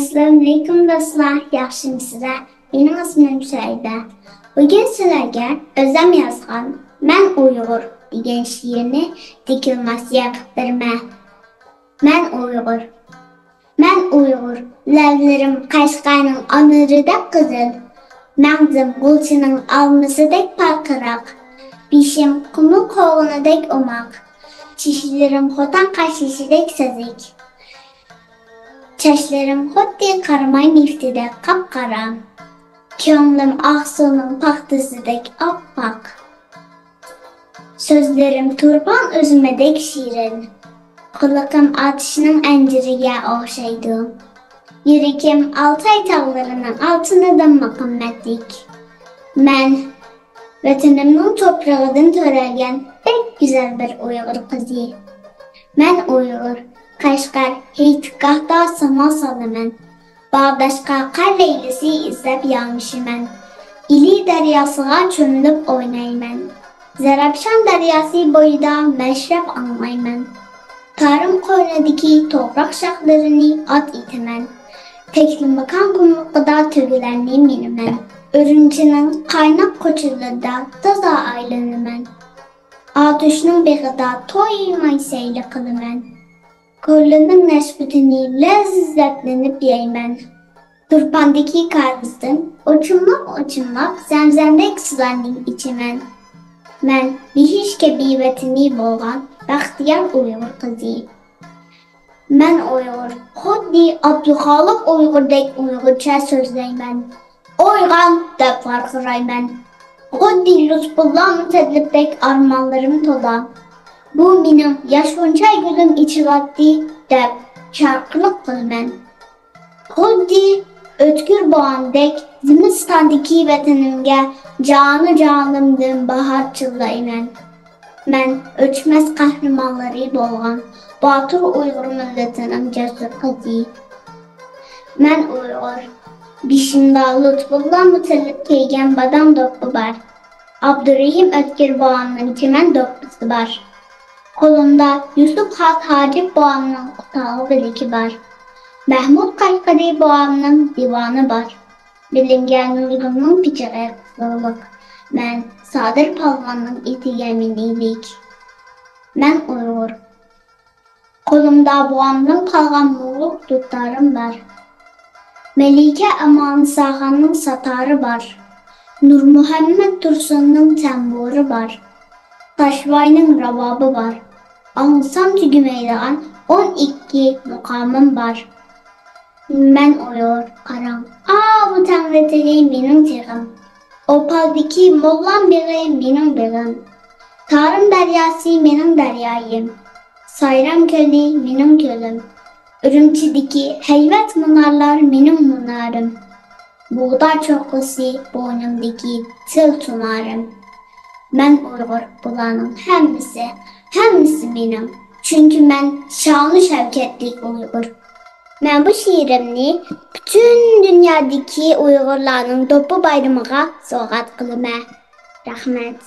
Assalamualaikum dostlar, yaxşımısınızlar? Benim ismim Şəhida. Bugün sizlərə özüm yazğan "Mən Uyğur" degan şiirini dikilməsiyə qıtdırma. Mən Uyğur, mən Uyğur, ləvlərim Qaşqarın anırıda qızıl, məğzim qulçının almısıdək parqıraq, bişim qumu qoğunudək omaq, çişlərim xotan qaşışıdək səzik. Çəşlərim xuddi qarmay neftide qapqara, könlüm ağsunun paxtısıdək appaq. Sözlerim turban özümədək şirin, qılığım atışının ənciriyə oxşaydı. Yüreğim Altay tağlarının altındadan maqamətlik. Mən vətənimnin toprağıdan törəlgən pek güzel bir Uyğur qızı. Mən Uyğur, Qaşqar heytqahda sama salımən, Bağdaşqa qar leylisi izləb yanmışımən, İli dəryasığa çömülüb oynaymən, Zərabşan dəryası boyda məşrəb anlaymən, Tarım qoynadaki topraq şaxlarını at itimən, Teklimakan qumluqda tögülərini minimən, Örümçinin qaynaq qoçulunda taza aylanımən, Atuşunun beğida toymay seyli qılımən, Korlu'nun nəşbütünü ləzzətlənib yeymən. Turpandakı qarızdım, uçunmaq zəmzəmdək sularını içimən. Mən bihiş kəbi vətini bolğan bəxtiyar Uyğur qızı. Mən Uyğur, xuddi Abdülxalıq Uyğurdək Uyğurca sözləymən. Oyğan dəb farqıraymən. Xuddi Lütfullah Mütəllibdək armanlarım tola. Bu benim yaşonçay gülüm içilatdi dəb şarkılık qılmən. Xuddi ötkür boğandək Zimistandaki vətənimgə canı canımdım bahar çıldaymən. Mən ölçməz qəhrəmanları bolğan Batır Uyğur millətinin cəsur qızı. Mən Uyğur, bişimdə Lütfullah Mütəllib keygən badam doppu var. Abdurrahim Ötkür boğanın çimən doppusu var. Kolumda Yusuf Xalq Hacib boğamının qutağı biliki var. Məhmud Qaşqari boğamının divanı var. Bilingən Nurgünün piçəqə qısılıq. Mən Sadır Palvanın iti gəminilik. Mən Uyğur. Kolumda boğamdan qalğan muğluq tutlarım var. Məlikə Əman Sağanın satarı var. Nur Muhammed Tursun'un təmburu var. Taşvay'ın rababı var. Anılsam tügümeydən 12 mukamım var. Mən Uyğur, qaram. Bu təmvətəli benim tığım. Opaldaki mollam beği benim beğim. Tarım dəryası benim dəryayım. Sayram kölü benim kölüm. Ürümçideki heyvet munarlar benim munarım. Buğday çoxlusu boynumdaki tıl tumarım. Mən Uyğur bulanın həmmisi benim. Çünkü mən şanlı şəvkətlik Uyğur. Mən bu şiirimni bütün dünyadaki Uyğurların topu bayramığa soğat qılıma. Rəhmət.